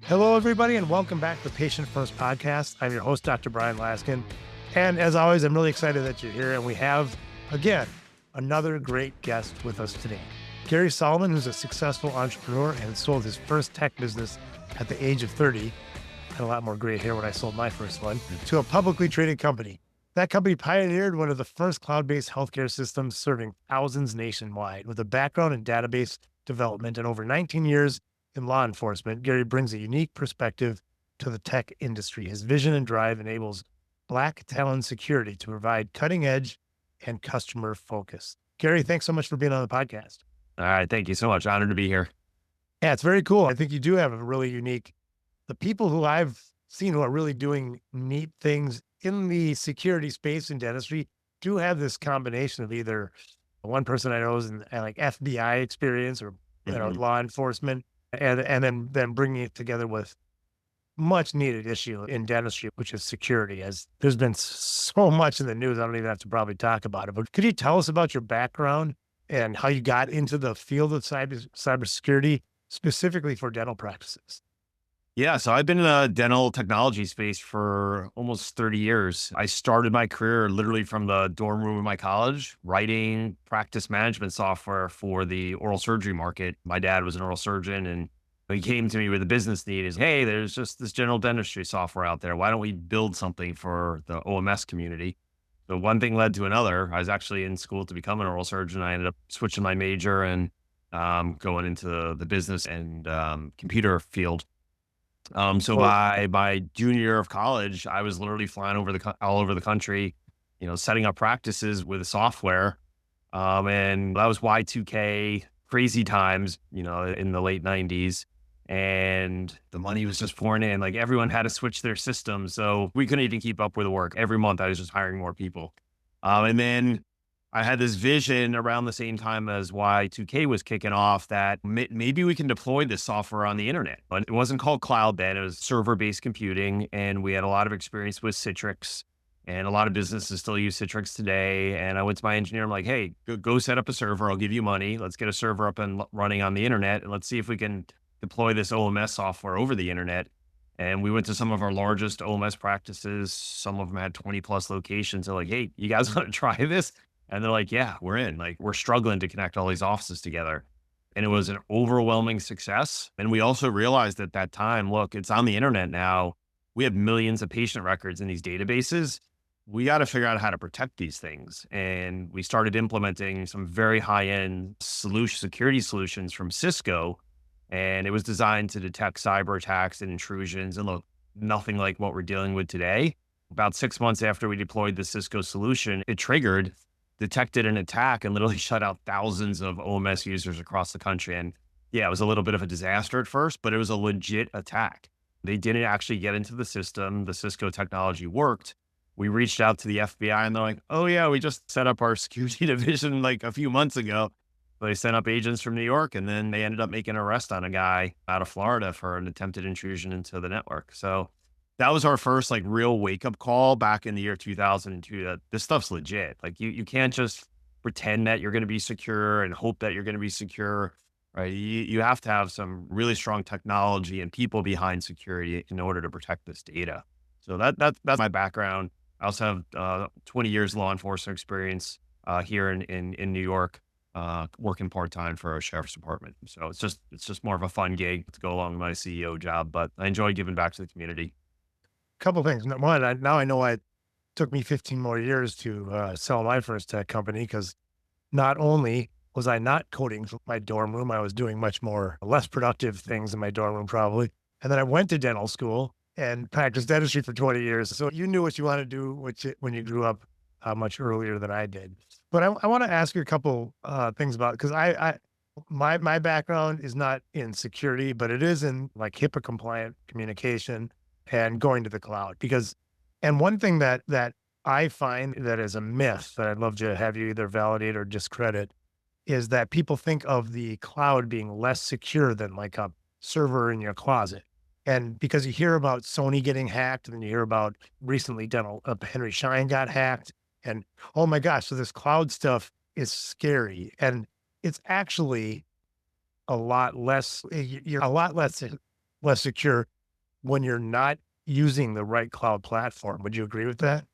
Hello, everybody, and welcome back to the Patient First Podcast. I'm your host, Dr. Bryan Laskin. And as always, I'm really excited that you're here. And we have, again, another great guest with us today. Gary Salman, who's a successful entrepreneur and sold his first tech business at the age of 30. I had a lot more gray hair when I sold my first one, to a publicly traded company. That company pioneered one of the first cloud-based healthcare systems serving thousands nationwide. With a background in database development and over 19 years in law enforcement, Gary brings a unique perspective to the tech industry. His vision and drive enables Black Talon Security to provide cutting edge and customer focus. Gary, thanks so much for being on the podcast. All right. Thank you so much. Honored to be here. Yeah, it's very cool. I think you do have a really unique, the people who I've seen who are really doing neat things in the security space in dentistry do have this combination of either one person I know is in like FBI experience or law enforcement, and then bringing it together with much needed issue in dentistry, which is security. As there's been so much in the news, I don't even have to probably talk about it. But could you tell us about your background and how you got into the field of cybersecurity, specifically for dental practices? Yeah. So I've been in the dental technology space for almost 30 years. I started my career literally from the dorm room of my college, writing practice management software for the oral surgery market. My dad was an oral surgeon, and he came to me with a business need is, hey, there's just this general dentistry software out there. Why don't we build something for the OMS community? So one thing led to another. I was actually in school to become an oral surgeon. I ended up switching my major and going into the business and computer field. So Well, by my junior year of college, I was literally flying over all over the country, setting up practices with software. And that was Y2K, crazy times, in the late 90s. And the money was just pouring in. Like everyone had to switch their systems. So we couldn't even keep up with the work. Every month I was just hiring more people. And then I had this vision around the same time as Y2K was kicking off that maybe we can deploy this software on the internet. But it wasn't called cloud then, it was server-based computing. And we had a lot of experience with Citrix, and a lot of businesses still use Citrix today. And I went to my engineer, I'm like, hey, go set up a server. I'll give you money. Let's get a server up and running on the internet. And let's see if we can deploy this OMS software over the internet. And we went to some of our largest OMS practices. Some of them had 20 plus locations. They're like, hey, you guys want to try this? And they're like, yeah, we're in. Like, we're struggling to connect all these offices together. And it was an overwhelming success. And we also realized at that time, look, it's on the internet now. We have millions of patient records in these databases. We got to figure out how to protect these things. And we started implementing some very high-end security solutions from Cisco. And it was designed to detect cyber attacks and intrusions. And look, nothing like what we're dealing with today. About 6 months after we deployed the Cisco solution, it detected an attack and literally shut out thousands of OMS users across the country. And yeah, it was a little bit of a disaster at first, but it was a legit attack. They didn't actually get into the system. The Cisco technology worked. We reached out to the FBI and they're like, oh yeah, we just set up our security division like a few months ago. They sent up agents from New York, and then they ended up making an arrest on a guy out of Florida for an attempted intrusion into the network. So that was our first like real wake up call back in the year 2002 that this stuff's legit. Like you can't just pretend that you're going to be secure and hope that you're going to be secure, right? You have to have some really strong technology and people behind security in order to protect this data. So that's my background. I also have 20 years law enforcement experience here in New York, working part-time for a sheriff's department. So it's just more of a fun gig to go along with my CEO job, but I enjoy giving back to the community. couple things. One, now I know why it took me 15 more years to sell my first tech company, because not only was I not coding for my dorm room, I was doing much more less productive things in my dorm room probably. And then I went to dental school and practiced dentistry for 20 years. So you knew what you wanted to do when you grew up much earlier than I did. But I want to ask you a couple things about, because my background is not in security, but it is in like HIPAA compliant communication and going to the cloud. And one thing that I find that is a myth that I'd love to have you either validate or discredit is that people think of the cloud being less secure than like a server in your closet. And because you hear about Sony getting hacked, and then you hear about recently dental, Henry Schein got hacked, and oh my gosh, so this cloud stuff is scary. And it's actually a lot less, you're a lot less secure when you're not using the right cloud platform. Would you agree with that?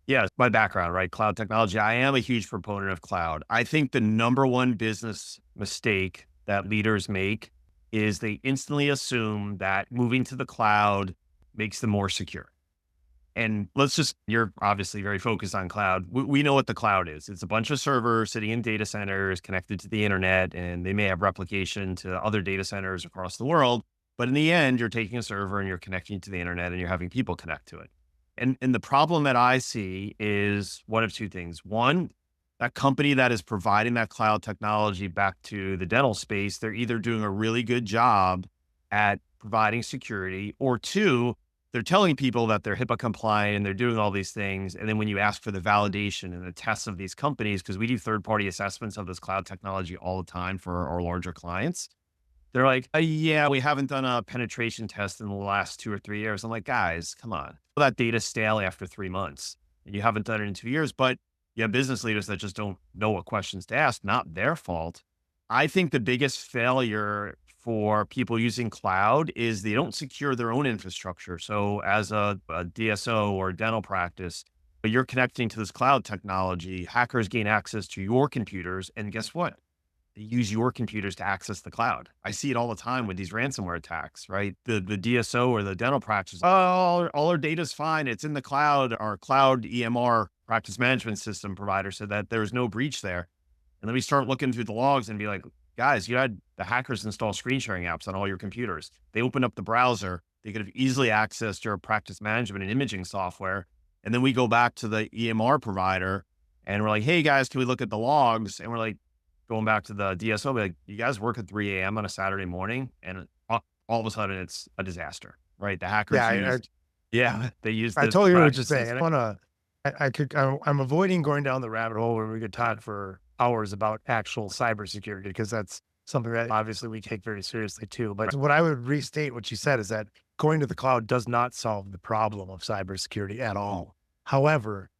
Yeah, my background, right? Cloud technology. I am a huge proponent of cloud. I think the number one business mistake that leaders make is they instantly assume that moving to the cloud makes them more secure. And you're obviously very focused on cloud. We know what the cloud is. It's a bunch of servers sitting in data centers connected to the internet, and they may have replication to other data centers across the world. But in the end, you're taking a server and you're connecting to the internet and you're having people connect to it. And the problem that I see is one of two things. One, that company that is providing that cloud technology back to the dental space, they're either doing a really good job at providing security, or two, they're telling people that they're HIPAA compliant and they're doing all these things. And then when you ask for the validation and the tests of these companies, because we do third party assessments of this cloud technology all the time for our larger clients, they're like, yeah, we haven't done a penetration test in the last 2 or 3 years. I'm like, guys, come on. Well, that data's stale after 3 months and you haven't done it in 2 years, but you have business leaders that just don't know what questions to ask, not their fault. I think the biggest failure for people using cloud is they don't secure their own infrastructure. So as a DSO or a dental practice, but you're connecting to this cloud technology, hackers gain access to your computers. And guess what? They use your computers to access the cloud. I see it all the time with these ransomware attacks, right? The DSO or the dental practice, oh, all our data's fine. It's in the cloud. Our cloud EMR practice management system provider said that there's no breach there. And then we start looking through the logs and be like, guys, you had the hackers install screen sharing apps on all your computers. They opened up the browser. They could have easily accessed your practice management and imaging software. And then we go back to the EMR provider and we're like, hey guys, can we look at the logs? And we're like, going back to the DSO, like, you guys work at 3 a.m. on a Saturday morning, and all of a sudden it's a disaster, right? The Yeah, hackers yeah, they use I the totally hear what you're saying. practices. And I'm avoiding going down the rabbit hole where we could talk for hours about actual cybersecurity because that's something that obviously we take very seriously too. But what I would restate what you said is that going to the cloud does not solve the problem of cybersecurity at all. However,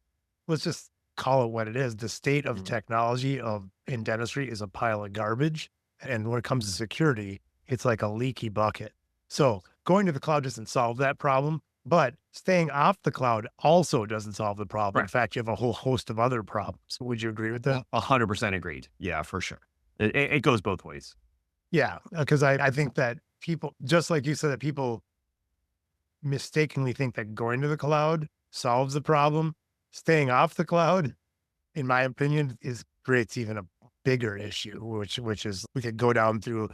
let's just call it what it is. The state of Mhm. technology of in dentistry is a pile of garbage. And when it comes to security, it's like a leaky bucket. So going to the cloud doesn't solve that problem, but staying off the cloud also doesn't solve the problem. In Right. fact, you have a whole host of other problems. Would you agree with that? 100% agreed. Yeah, for sure. It goes both ways. Yeah, because I think that people, just like you said, that people mistakenly think that going to the cloud solves the problem. Staying off the cloud, in my opinion, is creates even a bigger issue, which is we could go down through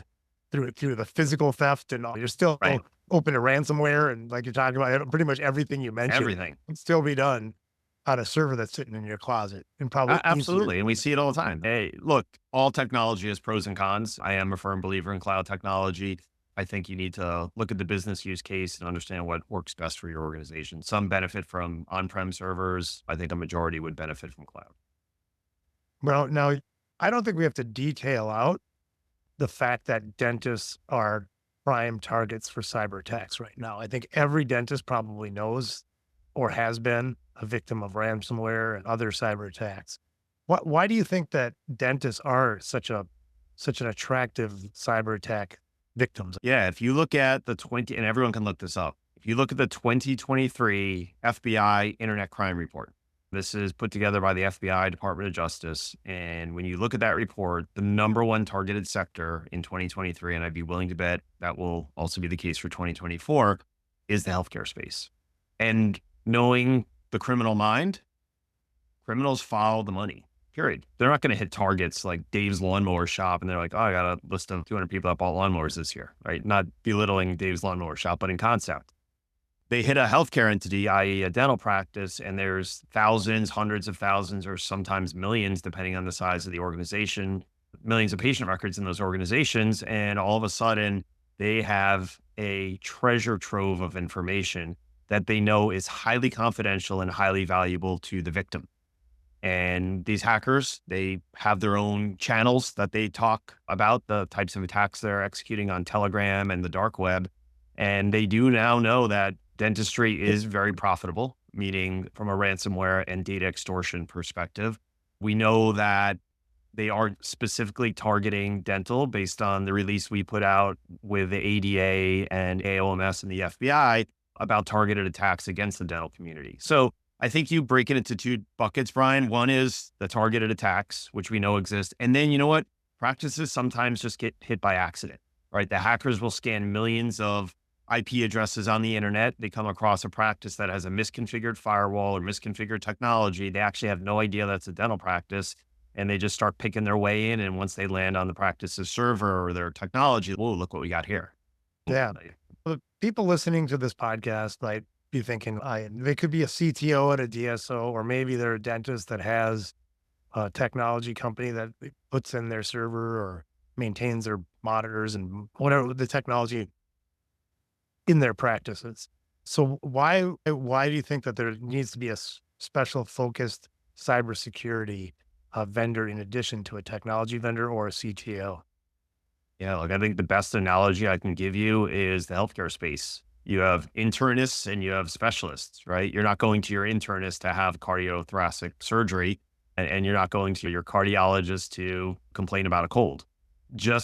the physical theft and all. You're still Right. open to ransomware and like you're talking about pretty much everything you mentioned Everything. can still be done on a server that's sitting in your closet and probably easier. Absolutely. And we see it all the time. Hey, look, all technology has pros and cons. I am a firm believer in cloud technology. I think you need to look at the business use case and understand what works best for your organization. Some benefit from on-prem servers. I think a majority would benefit from cloud. Well, now I don't think we have to detail out the fact that dentists are prime targets for cyber attacks right now. I think every dentist probably knows or has been a victim of ransomware and other cyber attacks. Why do you think that dentists are such an attractive cyber attack victims? Yeah, if you look at the 20, and everyone can look this up. If you look at the 2023 FBI Internet Crime Report, this is put together by the FBI Department of Justice. And when you look at that report, the number one targeted sector in 2023, and I'd be willing to bet that will also be the case for 2024, is the healthcare space. And knowing the criminal mind, criminals follow the money, period. They're not going to hit targets like Dave's lawnmower shop and they're like, oh, I got a list of 200 people that bought lawnmowers this year, right? Not belittling Dave's lawnmower shop, but in concept. They hit a healthcare entity, i.e., a dental practice, and there's thousands, hundreds of thousands, or sometimes millions, depending on the size of the organization, millions of patient records in those organizations. And all of a sudden, they have a treasure trove of information that they know is highly confidential and highly valuable to the victim. And these hackers, they have their own channels that they talk about the types of attacks they're executing on Telegram and the dark web. And they do now know that dentistry is very profitable, meaning from a ransomware and data extortion perspective. We know that They are specifically targeting dental based on the release we put out with the ADA and AOMS and the FBI about targeted attacks against the dental community. So I think you break it into two buckets, Brian. One is the targeted attacks, which we know exist. And then you know what? Practices sometimes just get hit by accident, right? The hackers will scan millions of IP addresses on the internet. They come across a practice that has a misconfigured firewall or misconfigured technology. They actually have no idea that's a dental practice. And they just start picking their way in. And once they land on the practice's server or their technology, whoa, look what we got here. Yeah. The people listening to this podcast might be thinking, they could be a CTO at a DSO, or maybe they're a dentist that has a technology company that puts in their server or maintains their monitors and whatever the technology in their practices. So why do you think that there needs to be a special focused cybersecurity vendor in addition to a technology vendor or a CTO? Yeah, like I think the best analogy I can give you is the healthcare space. You have internists and you have specialists, right? You're not going to your internist to have cardiothoracic surgery, and you're not going to your cardiologist to complain about a cold. You're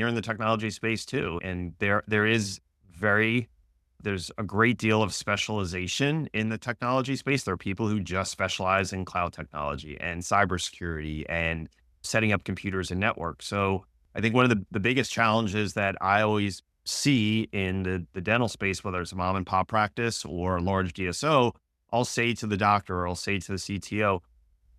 in the technology space too. And there's a great deal of specialization in the technology space. There are people who just specialize in cloud technology and cybersecurity and setting up computers and networks. So I think one of the biggest challenges that I always see in the dental space, whether it's a mom and pop practice or a large DSO, I'll say to the doctor or I'll say to the CTO,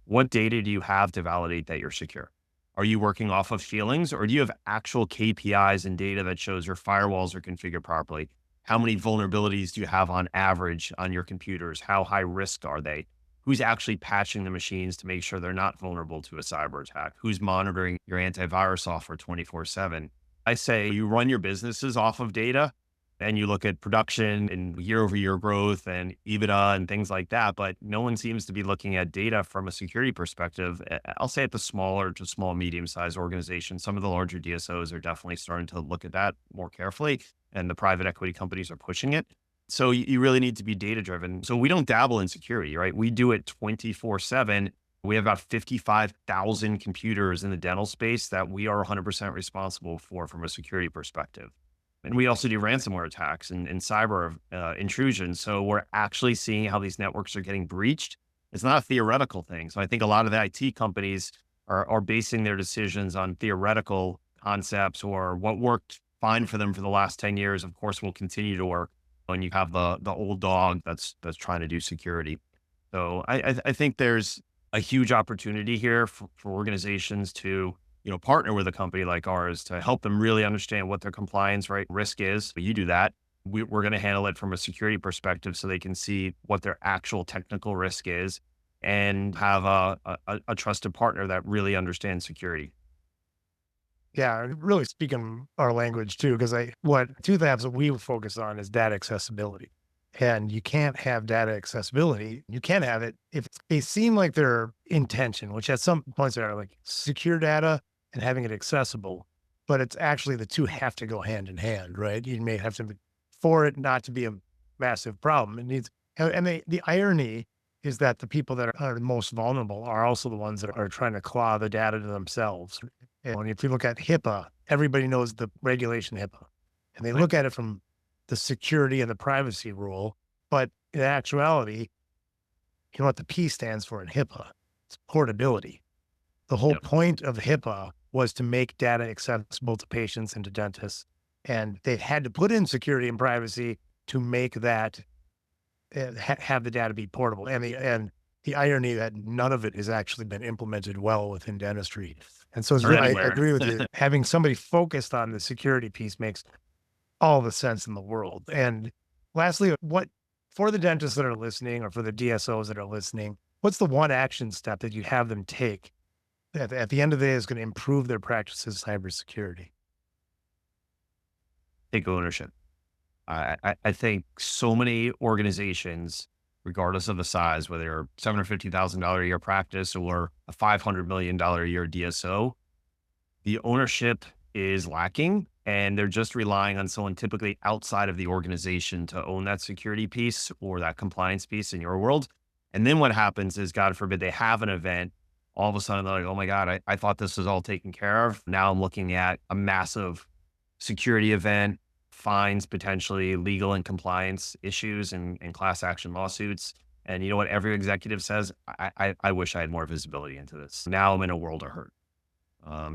what data do you have to validate that you're secure? Are you working off of feelings, or do you have actual KPIs and data that shows your firewalls are configured properly? How many vulnerabilities do you have on average on your computers? How high risk are they? Who's actually patching the machines to make sure they're not vulnerable to a cyber attack? Who's monitoring your antivirus software 24/7? I say you run your businesses off of data and you look at production and year over year growth and EBITDA and things like that, but no one seems to be looking at data from a security perspective. I'll say at the smaller to small, medium sized organizations, some of the larger DSOs are definitely starting to look at that more carefully, and the private equity companies are pushing it. So you really need to be data driven. So we don't dabble in security, right? We do it 24/7. We have about 55,000 computers in the dental space that we are 100% responsible for from a security perspective. And we also do ransomware attacks and cyber intrusions. So we're actually seeing how these networks are getting breached. It's not a theoretical thing. So I think a lot of the IT companies are basing their decisions on theoretical concepts, or what worked fine for them for the last 10 years, of course, will continue to work when you have the old dog that's trying to do security. So I think there's a huge opportunity here for organizations to partner with a company like ours to help them really understand what their compliance risk is. But you do that. We're going to handle it from a security perspective so they can see what their actual technical risk is and have a trusted partner that really understands security. Yeah, and really speaking our language too, because what two things that we focus on is data accessibility. And you can't have data accessibility. You can have it if they seem like they're intention, which at some points are like secure data and having it accessible, but it's actually the two have to go hand in hand, right? You may have to, for it not to be a massive problem. It needs, and the irony is that the people that are the most vulnerable are also the ones that are trying to claw the data to themselves. And if you look at HIPAA, everybody knows the regulation HIPAA, and they look at it from the security and the privacy rule. But in actuality, you know what the P stands for in HIPAA? It's portability. The whole Yep. point of HIPAA was to make data accessible to patients and to dentists. And they had to put in security and privacy to make that have the data be portable. And the irony that none of it has actually been implemented well within dentistry. And so Or I anywhere. agree with you. Having somebody focused on the security piece makes all the sense in the world. And lastly, what for the dentists that are listening or for the DSOs that are listening, what's the one action step that you have them take that at the end of the day is going to improve their practices in cybersecurity? Take ownership. I think so many organizations, regardless of the size, whether you're $750,000 a year practice or a $500 million a year DSO, the ownership is lacking, and they're just relying on someone typically outside of the organization to own that security piece or that compliance piece in your world. And then what happens is, God forbid, they have an event. all of a sudden they're like, oh my God, I thought this was all taken care of. Now I'm looking at a massive security event, fines, potentially legal and compliance issues and class action lawsuits. And you know what? Every executive says, I wish I had more visibility into this. Now I'm in a world of hurt.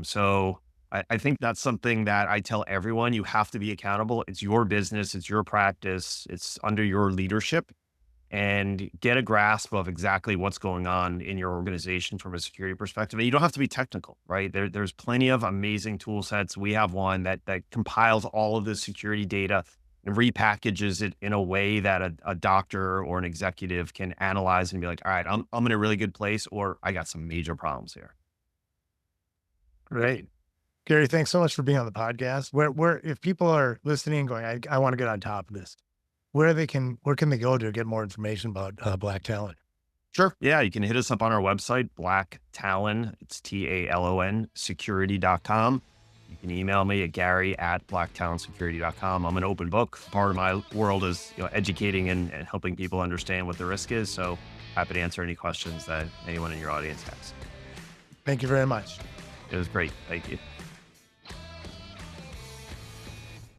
So I think that's something that I tell everyone. You have to be accountable. It's your business, it's your practice, it's under your leadership, and get a grasp of exactly what's going on in your organization from a security perspective. And you don't have to be technical, right? There's plenty of amazing tool sets. We have one that compiles all of the security data and repackages it in a way that a doctor or an executive can analyze and be like, all right, I'm in a really good place, or I got some major problems here. Great. Gary, thanks so much for being on the podcast. If people are listening and going, I want to get on top of this, where can they go to get more information about Black Talon? Sure. Yeah, you can hit us up on our website, Black Talon. It's Talon security.com. You can email me at gary@blacktalonsecurity.com. I'm an open book. Part of my world is educating and helping people understand what the risk is. So happy to answer any questions that anyone in your audience has. Thank you very much. It was great. Thank you.